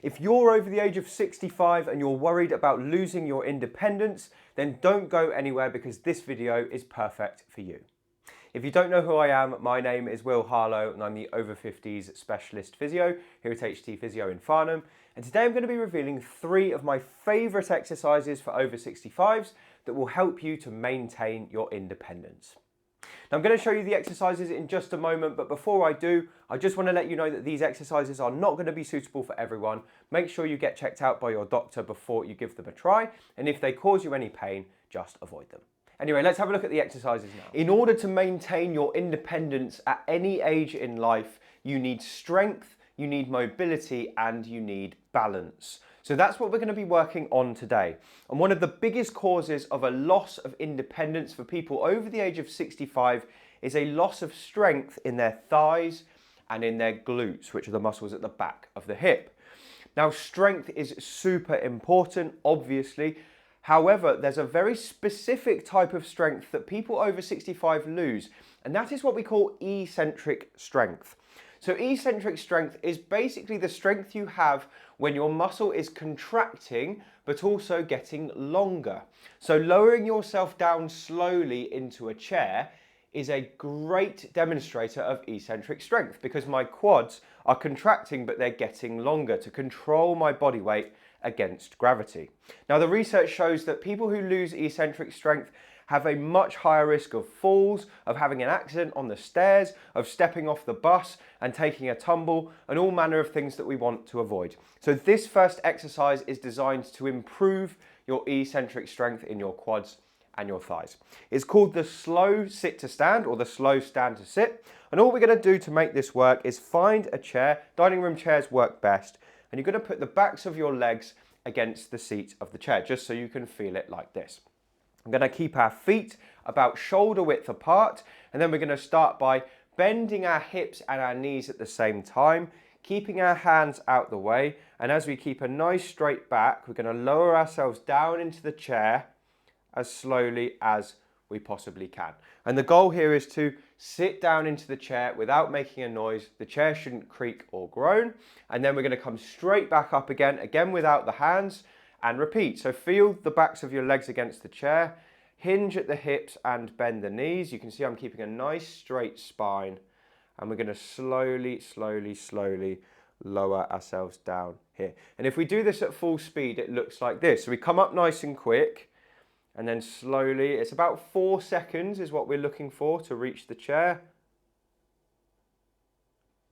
If you're over the age of 65 and you're worried about losing your independence, then don't go anywhere because this video is perfect for you. If you don't know who I am, my name is Harlow and I'm the Over-Fifties specialist physio here at HT Physio in Farnham. And today I'm going to be revealing 3 of my favourite exercises for over 65s that will help you to maintain your independence. Now I'm going to show you the exercises in just a moment, but before I do, I just want to let you know that these exercises are not going to be suitable for everyone. Make sure you get checked out by your doctor before you give them a try, and if they cause you any pain, just avoid them. Anyway, let's have a look at the exercises now. In order to maintain your independence at any age in life, you need strength, you need mobility, and you need balance. So that's what we're going to be working on today. And one of the biggest causes of a loss of independence for people over the age of 65 is a loss of strength in their thighs and in their glutes, which are the muscles at the back of the hip. Now, strength is super important, obviously. However, there's a very specific type of strength that people over 65 lose, and that is what we call eccentric strength. So eccentric strength is basically the strength you have when your muscle is contracting but also getting longer. So lowering yourself down slowly into a chair is a great demonstrator of eccentric strength because my quads are contracting but they're getting longer to control my body weight against gravity. Now the research shows that people who lose eccentric strength have a much higher risk of falls, of having an accident on the stairs, of stepping off the bus and taking a tumble, and all manner of things that we want to avoid. So this first exercise is designed to improve your eccentric strength in your quads and your thighs. It's called the slow sit to stand or the slow stand to sit. And all we're going to do to make this work is find a chair. Dining room chairs work best. And you're going to put the backs of your legs against the seat of the chair, just so you can feel it like this. I'm going to keep our feet about shoulder width apart, and then we're going to start by bending our hips and our knees at the same time, keeping our hands out the way, and as we keep a nice straight back, we're going to lower ourselves down into the chair as slowly as we possibly can. And the goal here is to sit down into the chair without making a noise. The chair shouldn't creak or groan, and then we're going to come straight back up again without the hands, and repeat. So feel the backs of your legs against the chair, hinge at the hips and bend the knees. You can see I'm keeping a nice straight spine, and we're going to slowly lower ourselves down here. And if we do this at full speed, it looks like this. So we come up nice and quick, and then slowly, it's about 4 seconds is what we're looking for to reach the chair.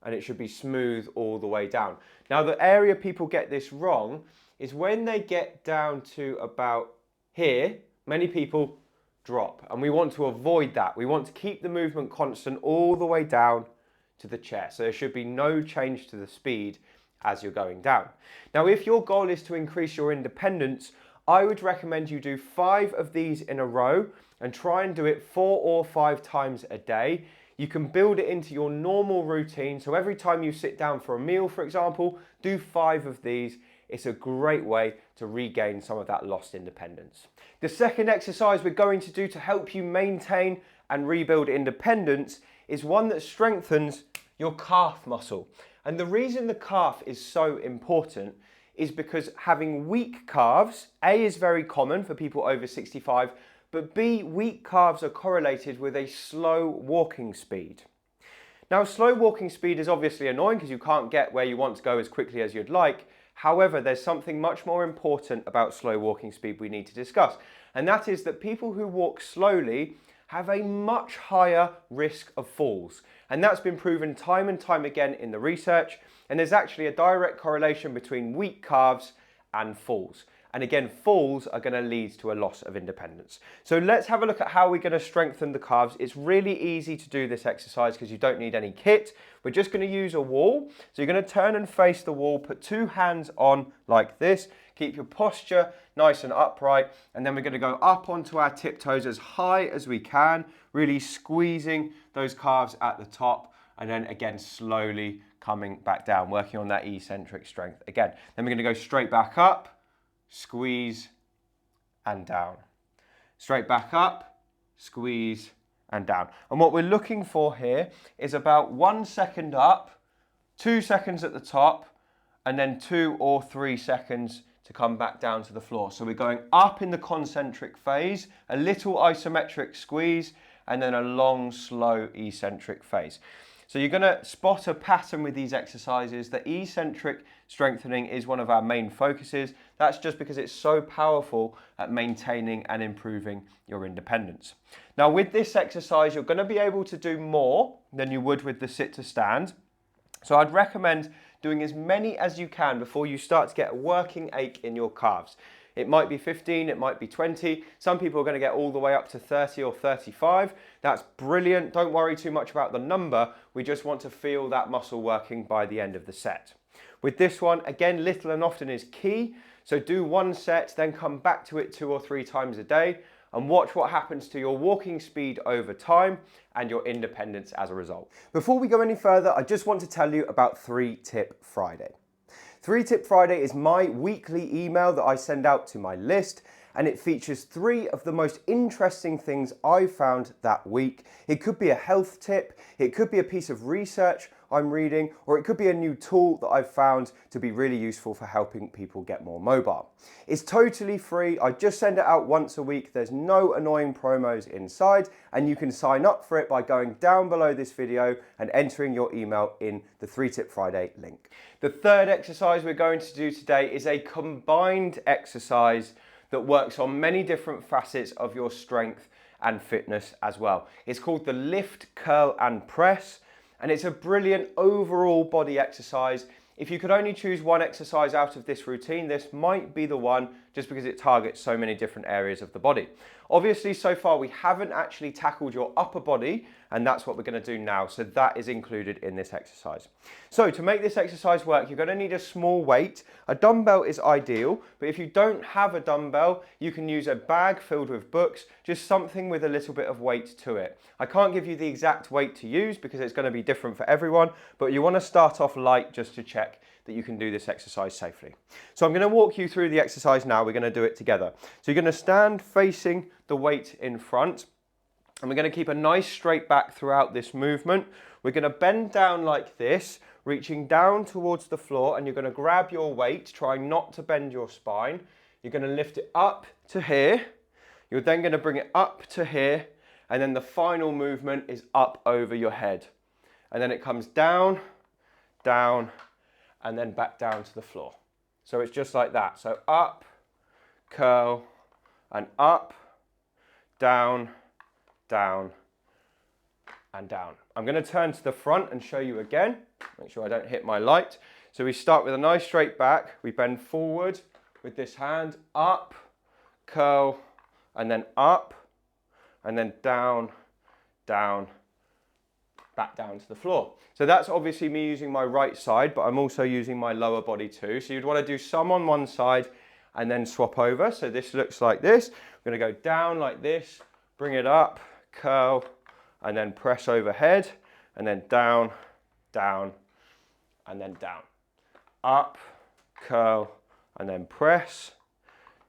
And it should be smooth all the way down. Now, the area people get this wrong is when they get down to about here, many people drop, and we want to avoid that. We want to keep the movement constant all the way down to the chair. So there should be no change to the speed as you're going down. Now, if your goal is to increase your independence, I would recommend you do 5 of these in a row and try and do it 4 or 5 times a day. You can build it into your normal routine. So every time you sit down for a meal, for example, do 5 of these. It's a great way to regain some of that lost independence. The second exercise we're going to do to help you maintain and rebuild independence is one that strengthens your calf muscle. And the reason the calf is so important is because having weak calves, A, is very common for people over 65, but B, weak calves are correlated with a slow walking speed. Now, slow walking speed is obviously annoying because you can't get where you want to go as quickly as you'd like. However, there's something much more important about slow walking speed we need to discuss, and that is that people who walk slowly have a much higher risk of falls. And that's been proven time and time again in the research, and there's actually a direct correlation between weak calves and falls. And again, falls are going to lead to a loss of independence. So let's have a look at how we're going to strengthen the calves. It's really easy to do this exercise because you don't need any kit. We're just going to use a wall. So you're going to turn and face the wall, put 2 hands on like this. Keep your posture nice and upright. And then we're going to go up onto our tiptoes as high as we can, really squeezing those calves at the top. And then again, slowly coming back down, working on that eccentric strength again. Then we're going to go straight back up. Squeeze and down. Straight back up, squeeze and down. And what we're looking for here is about 1 second up, 2 seconds at the top, and then 2 or 3 seconds to come back down to the floor. So we're going up in the concentric phase, a little isometric squeeze, and then a long, slow eccentric phase. So you're going to spot a pattern with these exercises. The eccentric strengthening is one of our main focuses. That's just because it's so powerful at maintaining and improving your independence. Now with this exercise, you're going to be able to do more than you would with the sit to stand. So I'd recommend doing as many as you can before you start to get a working ache in your calves. It might be 15, it might be 20. Some people are going to get all the way up to 30 or 35. That's brilliant. Don't worry too much about the number. We just want to feel that muscle working by the end of the set. With this one, again, little and often is key. So do one set, then come back to it 2 or 3 times a day and watch what happens to your walking speed over time and your independence as a result. Before we go any further, I just want to tell you about 3 Tip Friday. 3 Tip Friday is my weekly email that I send out to my list, and it features 3 of the most interesting things I've found that week. It could be a health tip, it could be a piece of research I'm reading, or it could be a new tool that I've found to be really useful for helping people get more mobile. It's totally free. I just send it out once a week. There's no annoying promos inside, and you can sign up for it by going down below this video and entering your email in the 3 Tip Friday link. The third exercise we're going to do today is a combined exercise that works on many different facets of your strength and fitness as well. It's called the lift, curl and press. And it's a brilliant overall body exercise. If you could only choose one exercise out of this routine, this might be the one, just because it targets so many different areas of the body. Obviously, so far we haven't actually tackled your upper body, and that's what we're going to do now. So that is included in this exercise. So to make this exercise work, you're going to need a small weight. A dumbbell is ideal, but if you don't have a dumbbell, you can use a bag filled with books, just something with a little bit of weight to it. I can't give you the exact weight to use because it's going to be different for everyone, but you want to start off light just to check that you can do this exercise safely. So I'm going to walk you through the exercise now. We're going to do it together. So you're going to stand facing the weight in front, and we're going to keep a nice straight back throughout this movement. We're going to bend down like this, reaching down towards the floor, and you're going to grab your weight, trying not to bend your spine. You're going to lift it up to here. You're then going to bring it up to here, and then the final movement is up over your head. And then it comes down, down, and then back down to the floor. So it's just like that. So up, curl, and up, down, down, and down. I'm going to turn to the front and show you again. Make sure I don't hit my light. So we start with a nice straight back. We bend forward with this hand, up, curl, and then up, and then down, down, back down to the floor. So that's obviously me using my right side, but I'm also using my lower body too. So you'd want to do some on one side and then swap over. So this looks like this. We're going to go down like this, bring it up, curl, and then press overhead, and then down, down, and then down. Up, curl, and then press,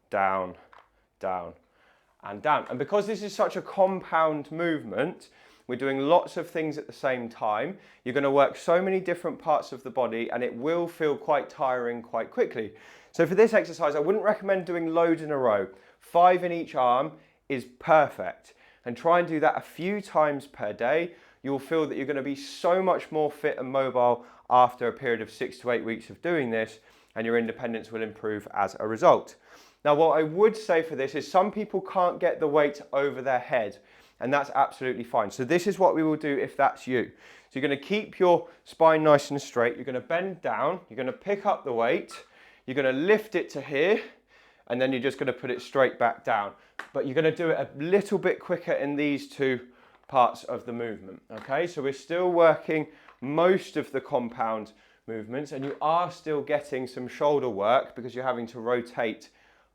down, down, and down. And because this is such a compound movement, we're doing lots of things at the same time. You're going to work so many different parts of the body, and it will feel quite tiring quite quickly. So for this exercise, I wouldn't recommend doing loads in a row. 5 in each arm is perfect. And try and do that a few times per day. You'll feel that you're going to be so much more fit and mobile after a period of 6 to 8 weeks of doing this, and your independence will improve as a result. Now, what I would say for this is some people can't get the weight over their head, and that's absolutely fine. So this is what we will do if that's you. So you're going to keep your spine nice and straight. You're going to bend down. You're going to pick up the weight. You're going to lift it to here, and then you're just going to put it straight back down. But you're going to do it a little bit quicker in these 2 parts of the movement. Okay, so we're still working most of the compound movements, and you are still getting some shoulder work because you're having to rotate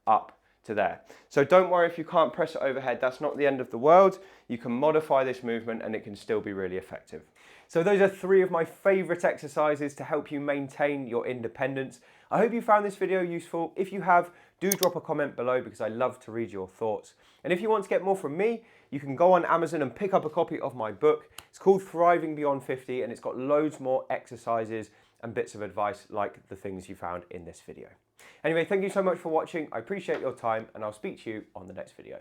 up to there. So don't worry if you can't press it overhead. That's not the end of the world. You can modify this movement and it can still be really effective. So those are 3 of my favorite exercises to help you maintain your independence. I hope you found this video useful. If you have, do drop a comment below because I love to read your thoughts. And if you want to get more from me, you can go on Amazon and pick up a copy of my book. It's called Thriving Beyond 50, and it's got loads more exercises and bits of advice like the things you found in this video. Anyway, thank you so much for watching. I appreciate your time, and I'll speak to you on the next video.